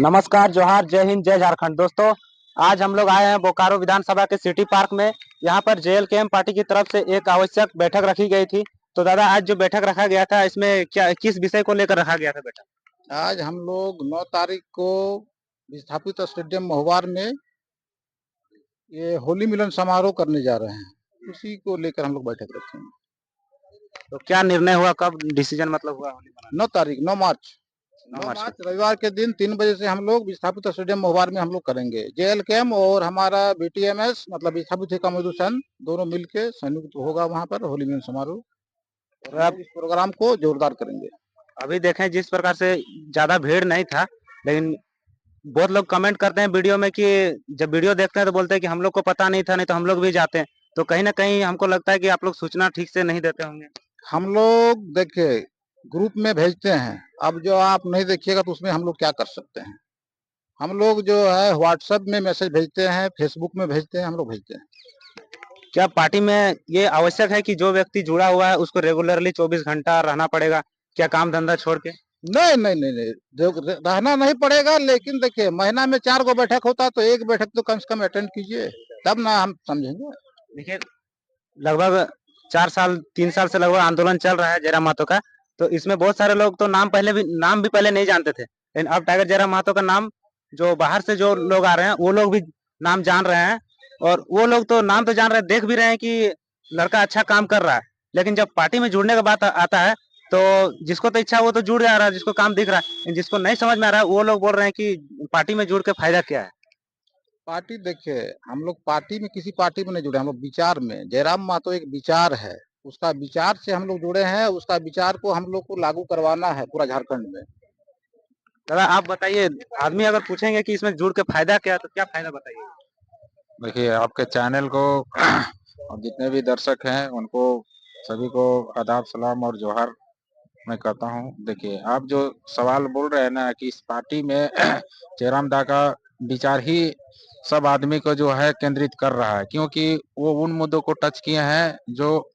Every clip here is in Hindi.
नमस्कार, जोहार, जय हिंद, जय झारखंड। दोस्तों, आज हम लोग आए हैं बोकारो विधानसभा के सिटी पार्क में। यहाँ पर जेएलकेएम पार्टी की तरफ से एक आवश्यक बैठक रखी गई थी। तो दादा, आज जो बैठक रखा गया था, इसमें क्या किस विषय को लेकर रखा गया था बैठक? आज हम लोग 9 तारीख को विस्थापित स्टेडियम महुआर में ये होली मिलन समारोह करने जा रहे हैं। उसी को लेकर हम लोग बैठक रखेंगे। तो क्या निर्णय हुआ, कब डिसीजन मतलब हुआ होली मनाने 9 तारीख 9 मार्च का? 9 9 मार्च को। मार्च रविवार के दिन 3 बजे से हम लोग विस्थापित स्टेडियम महुआर में हम लोग करेंगे। जेएलकेएम और हमारा बीटीएमएस मतलब विस्थापित कम्युनिस्ट संघ दोनों मिलके संयुक्त होगा वहाँ पर होली मिलन समारोह और तो हम अब लोग इस प्रोग्राम को जोरदार करेंगे। अभी देखें, जिस प्रकार से ज्यादा भीड़ नहीं था, लेकिन बहुत लोग कमेंट करते हैं वीडियो में कि जब वीडियो देखते हैं तो बोलते हैं कि हम लोग को पता नहीं था, नहीं तो हम लोग भी जाते हैं। तो कहीं ना कहीं हमको लगता है कि आप लोग सूचना ठीक से नहीं देते होंगे। हम लोग देखिए ग्रुप में भेजते हैं। अब जो आप नहीं देखिएगा तो उसमें हम लोग क्या कर सकते हैं। हम लोग जो है व्हाट्सएप में मैसेज भेजते हैं, फेसबुक में भेजते हैं, हम लोग भेजते हैं। क्या पार्टी में ये आवश्यक है कि जो व्यक्ति जुड़ा हुआ है उसको रेगुलरली 24 घंटा रहना पड़ेगा, क्या काम धंधा छोड़ के? नहीं नहीं नहीं नहीं रहना नहीं पड़ेगा, लेकिन देखिए महीना में 4 गो बैठक होता है तो एक बैठक तो कम से कम अटेंड कीजिए, तब ना हम समझेंगे। देखिए, लगभग 4 साल 3 साल से लगभग आंदोलन चल रहा है जयराम महतो का। तो इसमें बहुत सारे लोग तो नाम भी पहले नहीं जानते थे, लेकिन अब टाइगर जयराम महतो का नाम, जो बाहर से जो लोग आ रहे हैं वो लोग भी नाम जान रहे हैं। और वो लोग तो नाम तो जान रहे हैं, देख भी रहे हैं कि लड़का अच्छा काम कर रहा है। लेकिन जब पार्टी में जुड़ने का बात आता है, तो जिसको तो इच्छा है वो तो जुड़ जा रहा है, जिसको काम दिख रहा है। लेकिन जिसको नहीं समझ में आ रहा है वो लोग बोल रहे हैं कि पार्टी में जुड़ के फायदा क्या है। पार्टी देखिए, हम लोग पार्टी में किसी पार्टी में नहीं जुड़े, हम लोग विचार में। जयराम महतो एक विचार है, उसका विचार से हम लोग जुड़े हैं। उसका विचार को हम लोग को लागू करवाना है पूरा झारखंड में। दादा, आप बताइए, आदमी अगर पूछेंगे कि इसमें जुड़ के फायदा क्या है, तो क्या फायदा बताइए? देखिए, आपके चैनल को और जितने भी दर्शक हैं उनको सभी को आदाब, सलाम और जोहार मैं कहता हूं। देखिए, आप जो सवाल बोल रहे हैं ना कि इस पार्टी में जयराम दा का विचार ही सब आदमी को जो है केंद्रित कर रहा है, क्योंकि वो उन मुद्दों को टच किए हैं जो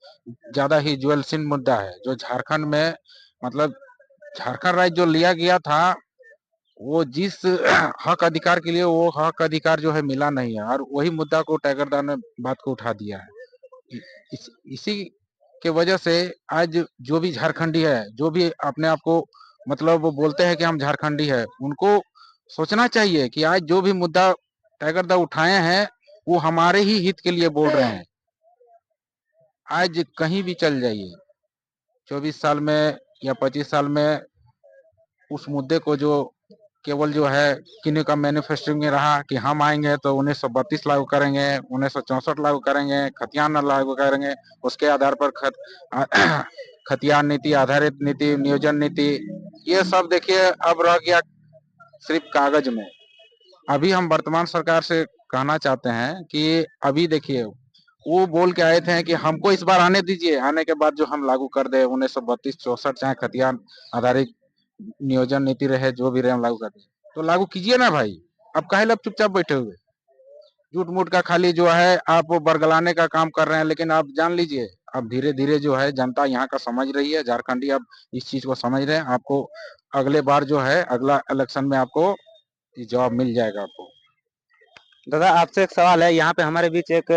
ज्यादा ही ज्वलनशील मुद्दा है, जो झारखंड में मतलब झारखंड राज्य जो लिया गया था, वो जिस हक अधिकार के लिए वो हक अधिकार जो है मिला नहीं है, और वही मुद्दा को टाइगर दा ने बात को उठा दिया है। इसी के वजह से आज जो भी झारखंडी है, जो भी अपने आप को मतलब वो बोलते हैं कि हम झारखंडी है, उनको सोचना चाहिए कि आज जो भी मुद्दा टाइगर दा उठाए हैं वो हमारे ही हित के लिए बोल रहे हैं। आज कहीं भी चल जाइए, 24 साल में या 25 साल में उस मुद्दे को जो केवल जो है किन्हीं का मैनिफेस्टो में रहा कि हम आएंगे तो 1932 लागू करेंगे, 1964 लागू करेंगे, खतियान लागू करेंगे, उसके आधार पर खतियान नीति, आधारित नीति, नियोजन नीति, ये सब देखिए अब रह गया सिर्फ कागज में। अभी हम वर्तमान सरकार से कहना चाहते हैं कि अभी देखिए, वो बोल के आए थे कि हमको इस बार आने दीजिए, आने के बाद जो हम लागू कर दे 1932-64 चाहे खतियान आधारित नियोजन नीति रहे, जो भी रहे हम लागू कर दे, तो लागू कीजिए ना भाई। अब काहे लोग चुपचाप बैठे हुए, झूठ मूठ का खाली जो है आप बरगलाने का काम कर रहे हैं। लेकिन आप जान लीजिए, अब धीरे धीरे जो है जनता यहाँ का समझ रही है, झारखंडी अब इस चीज को समझ रहे हैं। आपको अगले बार जो है अगला इलेक्शन में आपको जवाब मिल जाएगा आपको। दादा, आपसे एक सवाल है। यहाँ पे हमारे बीच एक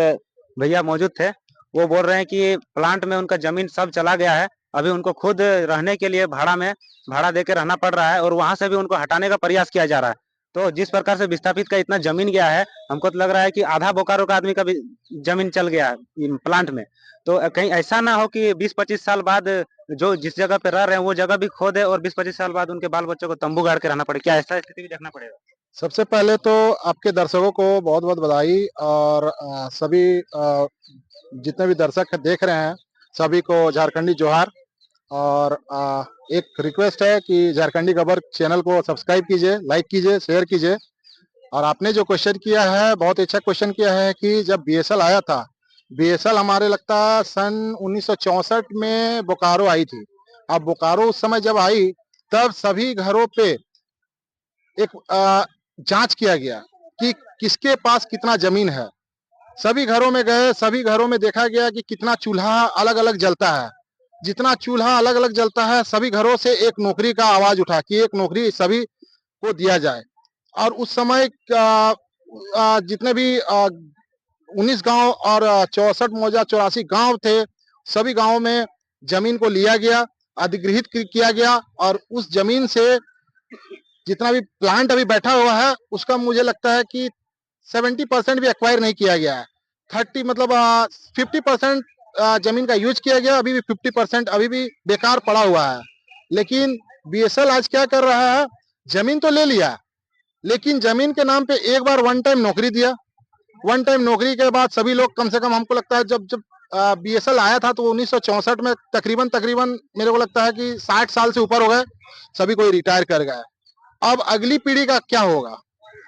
भैया मौजूद थे, वो बोल रहे हैं कि प्लांट में उनका जमीन सब चला गया है। अभी उनको खुद रहने के लिए भाड़ा दे के रहना पड़ रहा है, और वहां से भी उनको हटाने का प्रयास किया जा रहा है। तो जिस प्रकार से विस्थापित का इतना जमीन गया है, हमको तो लग रहा है कि आधा बोकारो का आदमी का भी जमीन चल गया है प्लांट में। तो कहीं ऐसा ना हो कि 20-25 साल बाद जो जिस जगह पे रह रहे हैं वो जगह भी खो दे, और 20-25 साल बाद उनके बाल बच्चों को तंबू गाड़ के रहना पड़े। क्या ऐसा स्थिति भी देखना पड़ेगा? सबसे पहले तो आपके दर्शकों को बहुत बहुत बधाई, और सभी जितने भी दर्शक देख रहे हैं सभी को झारखंडी जोहार। और एक रिक्वेस्ट है कि झारखंडी खबर चैनल को सब्सक्राइब कीजिए, लाइक कीजिए, शेयर कीजिए। और आपने जो क्वेश्चन किया है बहुत अच्छा क्वेश्चन किया है कि जब बीएसएल आया था, बीएसएल हमारे लगता सन 1964 में बोकारो आई थी। अब बोकारो उस समय जब आई तब सभी घरों पे एक जांच किया गया कि किसके पास कितना जमीन है। सभी घरों में गए, सभी घरों में देखा गया कि कितना चूल्हा अलग अलग जलता है। जितना चूल्हा अलग अलग जलता है, सभी घरों से एक नौकरी का आवाज उठा कि एक नौकरी सभी को दिया जाए। और उस समय जितने भी 19 गांव और 64 मौजा 84 गांव थे, सभी गांवों में जमीन को लिया गया, अधिग्रहित किया गया और उस जमीन से जितना भी प्लांट अभी बैठा हुआ है उसका मुझे लगता है कि 70% भी एक्वायर नहीं किया गया है। 30 मतलब 50% जमीन का यूज किया गया, अभी भी 50% अभी भी बेकार पड़ा हुआ है। लेकिन बीएसएल आज क्या कर रहा है, जमीन तो ले लिया, लेकिन जमीन के नाम पे एक बार वन टाइम नौकरी दिया। वन टाइम नौकरी के बाद सभी लोग, कम से कम हमको लगता है जब जब बीएसएल आया था तो 1964 में तकरीबन तकरीबन मेरे को लगता है कि 60 साल से ऊपर हो गए, सभी कोई रिटायर कर गए। अब अगली पीढ़ी का क्या होगा,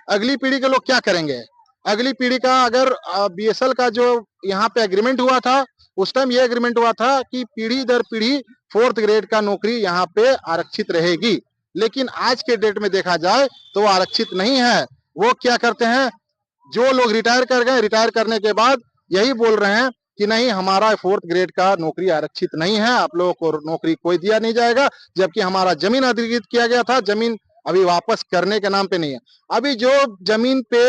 अगली पीढ़ी के लोग क्या करेंगे? अगली पीढ़ी का अगर बीएसएल का जो यहाँ पे एग्रीमेंट हुआ था, उस टाइम ये एग्रीमेंट हुआ था कि पीढ़ी दर पीढ़ी 4th ग्रेड का नौकरी यहाँ पे आरक्षित रहेगी। लेकिन आज के डेट में देखा जाए तो वो आरक्षित नहीं है। वो क्या करते हैं, जो लोग रिटायर कर गए, रिटायर करने के बाद यही बोल रहे हैं कि नहीं, हमारा 4th ग्रेड का नौकरी आरक्षित नहीं है, आप लोगों को नौकरी कोई दिया नहीं जाएगा। जबकि हमारा जमीन अधिग्रहित किया गया था, जमीन अभी वापस करने के नाम पे नहीं है। अभी जो जमीन पे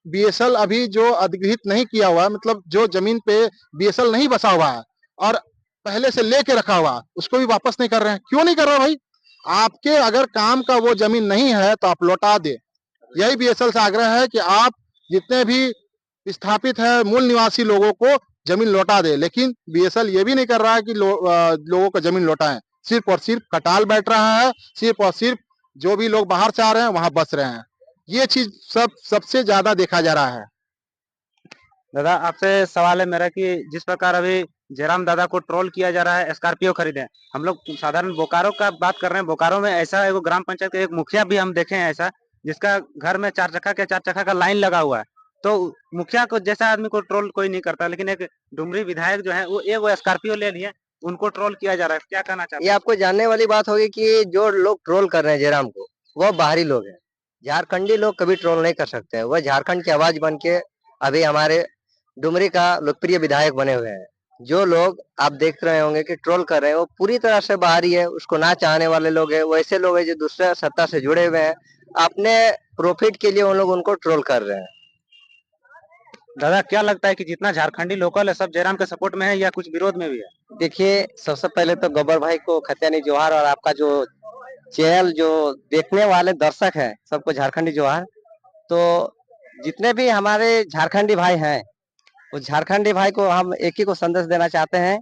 बीएसएल अभी जो अधिग्रहित नहीं किया हुआ है, मतलब जो जमीन पे बीएसएल नहीं बसा हुआ है और पहले से लेके रखा हुआ है, उसको भी वापस नहीं कर रहे हैं। क्यों नहीं कर रहे भाई? आपके अगर काम का वो जमीन नहीं है तो आप लौटा दे। यही बीएसएल से आग्रह है कि आप जितने भी विस्थापित है मूल निवासी लोगों को जमीन लौटा दे। लेकिन बीएसएल ये भी नहीं कर रहा है कि लोगों को जमीन लौटाएं, सिर्फ और सिर्फ कटाल बैठ रहा है, सिर्फ और सिर्फ जो भी लोग बाहर से आ रहे हैं वहां बस रहे हैं। ये चीज सबसे ज्यादा देखा जा रहा है। दादा आपसे सवाल है मेरा कि जिस प्रकार अभी जयराम दादा को ट्रोल किया जा रहा है, स्कॉर्पियो खरीदे, हम लोग साधारण बोकारो का बात कर रहे हैं। बोकारो में ऐसा एक ग्राम पंचायत का एक मुखिया भी हम देखे हैं ऐसा, जिसका घर में 4 चक्का का लाइन लगा हुआ है। तो मुखिया को जैसा आदमी को ट्रोल कोई नहीं करता, लेकिन एक डुमरी विधायक जो है वो स्कॉर्पियो ले लिए, उनको ट्रोल किया जा रहा है। क्या कहना चाहते ये हैं? आपको जानने वाली बात होगी कि जो लोग ट्रोल कर रहे हैं जयराम को, वो बाहरी लोग हैं। झारखंडी लोग कभी ट्रोल नहीं कर सकते हैं। वह झारखंड की आवाज बन के अभी हमारे डुमरी का लोकप्रिय विधायक बने हुए हैं। जो लोग आप देख रहे होंगे कि ट्रोल कर रहे हैं, वो पूरी तरह से बाहरी है, उसको ना चाहने वाले लोग हैं। वो ऐसे लोग हैं जो दूसरे सत्ता से जुड़े हुए हैं, अपने प्रॉफिट के लिए उन लोग उनको ट्रोल कर रहे हैं। दादा क्या लगता है कि जितना झारखंडी लोकल है सब जयराम के सपोर्ट में है या कुछ विरोध में भी है? देखिए, सबसे पहले तो गब्बर भाई को खत्यानी जोहार, और आपका जो चैनल जो देखने वाले दर्शक है सबको झारखंडी जोहार। तो जितने भी हमारे झारखंडी भाई हैं, उस झारखंडी भाई को हम एक ही को संदेश देना चाहते हैं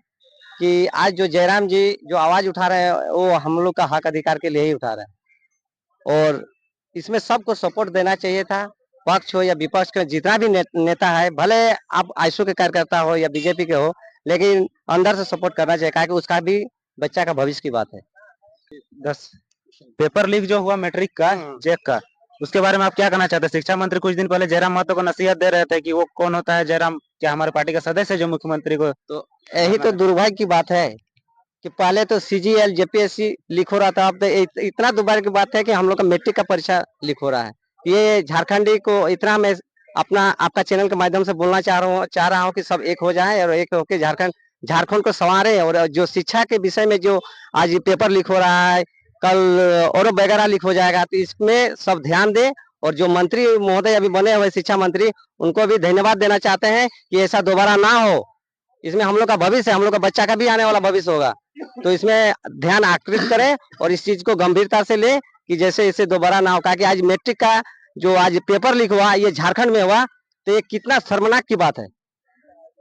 कि आज जो जयराम जी जो आवाज उठा रहे हैं, वो हम लोग का हक अधिकार के लिए ही उठा रहे हैं। और इसमें सबको सपोर्ट देना चाहिए था, पक्ष हो या विपक्ष का जितना भी नेता है, भले आप आईसू के कार्यकर्ता हो या बीजेपी के हो, लेकिन अंदर से सपोर्ट करना चाहिए, क्योंकि उसका भी बच्चा का भविष्य की बात है। 10 पेपर लीक जो हुआ मैट्रिक का चेक का, उसके बारे में आप क्या कहना चाहते हैं? शिक्षा मंत्री कुछ दिन पहले जयराम महतो को नसीहत दे रहे थे कि वो कौन होता है जयराम, क्या हमारे पार्टी का सदस्य है जो मुख्यमंत्री को। तो यही तो दुर्भाग्य की बात है कि पहले तो सीजीएल जेपीएससी लीक हो रहा था, अब तो इतना दुर्भाग्य की बात है कि हम लोग का मैट्रिक का परीक्षा लीक हो रहा है। ये झारखंडी को इतना मैं अपना आपका चैनल के माध्यम से बोलना चाह रहा हूँ कि सब एक हो जाए और एक होकर झारखंड को संवारे। और जो शिक्षा के विषय में जो आज पेपर लीक हो रहा है, कल और वगैरह लीक हो जाएगा, तो इसमें सब ध्यान दे। और जो मंत्री महोदय अभी बने हुए शिक्षा मंत्री, उनको भी धन्यवाद देना चाहते हैं कि ऐसा दोबारा ना हो। इसमें हम लोग का भविष्य है, हम लोग का बच्चा का भी आने वाला भविष्य होगा, तो इसमें ध्यान आकृत करें और इस चीज को गंभीरता से ले कि जैसे इसे दोबारा ना हो। कि आज मैट्रिक का जो आज पेपर लीक हुआ, ये झारखंड में हुआ, तो ये कितना शर्मनाक की बात है।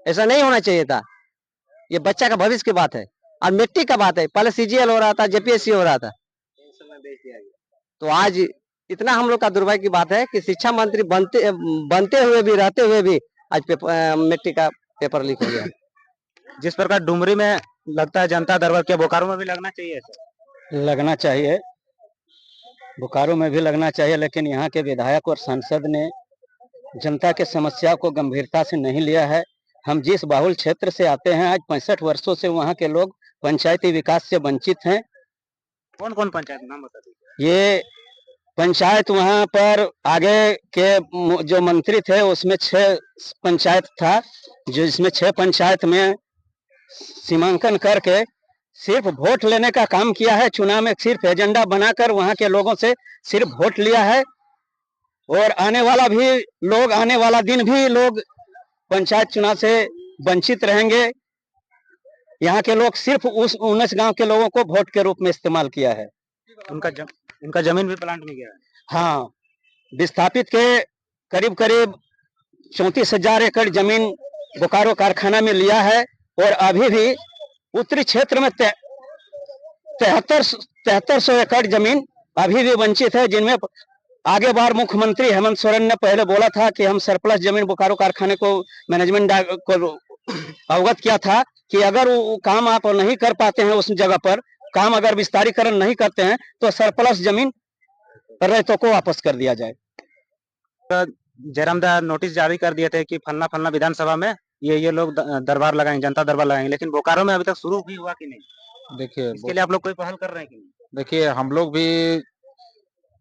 ऐसा नहीं होना चाहिए था। ये बच्चा का भविष्य की बात है और मैट्रिक का बात है। पहले सीजीएल हो रहा था, जेपीएससी हो रहा था, तो आज इतना हम लोग का दुर्भाग्य की बात है कि शिक्षा मंत्री बनते हुए भी, रहते हुए भी आज मैट्रिक का पेपर लीक हो गया। जिस प्रकार डुमरी में लगता है जनता दरबार, क्या बोकारो में भी लगना चाहिए? लगना चाहिए, बोकारो में भी लगना चाहिए, लेकिन यहाँ के विधायक और सांसद ने जनता के समस्या को गंभीरता से नहीं लिया है। हम जिस बाहुल क्षेत्र से आते हैं, आज 65 वर्षों से वहाँ के लोग पंचायती विकास से वंचित हैं। कौन कौन पंचायत नाम बता दीजिए? ये पंचायत वहाँ पर आगे के जो मंत्री थे उसमें 6 पंचायत था, जिसमें 6 पंचायत में सीमांकन करके सिर्फ वोट लेने का काम किया है। चुनाव में सिर्फ एजेंडा बनाकर वहां के लोगों से सिर्फ वोट लिया है। और आने वाला दिन भी लोग पंचायत चुनाव से वंचित रहेंगे। यहाँ के लोग सिर्फ उस 19 गांव के लोगों को वोट के रूप में इस्तेमाल किया है। उनका जमीन भी प्लांट में गया है। हाँ, विस्थापित के करीब करीब 34,000 एकड़ जमीन बोकारो कारखाना में लिया है और अभी भी उत्तरी क्षेत्र में 7300 एकड़ जमीन अभी भी वंचित है, जिनमें आगे बार मुख्यमंत्री हेमंत सोरेन ने पहले बोला था कि हम सरप्लस जमीन बोकारो कारखाने को मैनेजमेंट को अवगत किया था कि अगर वो काम आप नहीं कर पाते हैं उस जगह पर, काम अगर विस्तारीकरण नहीं करते हैं तो सरप्लस जमीन रैयतों को वापस कर दिया जाए। जयराम दा नोटिस जारी कर दिए थे कि फलना फलना विधानसभा में ये लोग दरबार लगाएंगे, जनता दरबार लगाएंगे, लेकिन बोकारो में अभी तक शुरू भी हुआ कि नहीं? देखिए इसके लिए आप लोग कोई पहल कर रहे हैं कि नहीं? देखिए हम लोग भी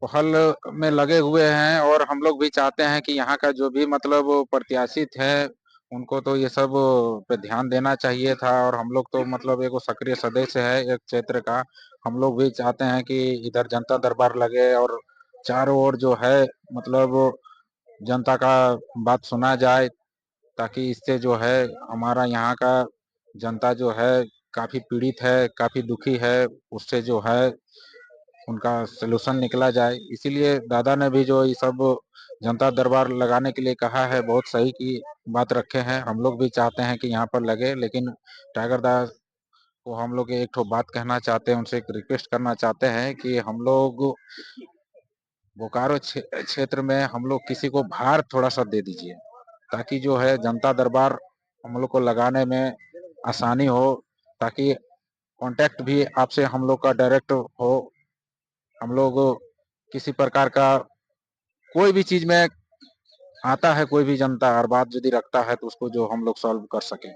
पहल में लगे हुए हैं और हम लोग भी चाहते हैं कि यहाँ का जो भी मतलब प्रत्याशित है उनको तो ये सब पे ध्यान देना चाहिए था और हम लोग तो मतलब एक सक्रिय सदस्य है एक क्षेत्र का। हम लोग भी चाहते हैं कि इधर जनता दरबार लगे और चारों ओर जो है मतलब जनता का बात सुना जाए, ताकि इससे जो है हमारा यहाँ का जनता जो है काफी पीड़ित है, काफी दुखी है, उससे जो है उनका सलूशन निकला जाए। इसीलिए दादा ने भी जो ये सब जनता दरबार लगाने के लिए कहा है, बहुत सही की बात रखे हैं। हम लोग भी चाहते हैं कि यहाँ पर लगे, लेकिन टाइगर दास को हम लोग एक ठो बात कहना चाहते हैं, उनसे एक रिक्वेस्ट करना चाहते हैं कि हम लोग बोकारो क्षेत्र में हम लोग किसी को भार थोड़ा सा दे दीजिए, ताकि जो है जनता दरबार हम लोग को लगाने में आसानी हो, ताकि कांटेक्ट भी आपसे हम लोग का डायरेक्ट हो। हम लोग किसी प्रकार का कोई भी चीज में आता है, कोई भी जनता और बात यदि रखता है तो उसको जो हम लोग सॉल्व कर सकें।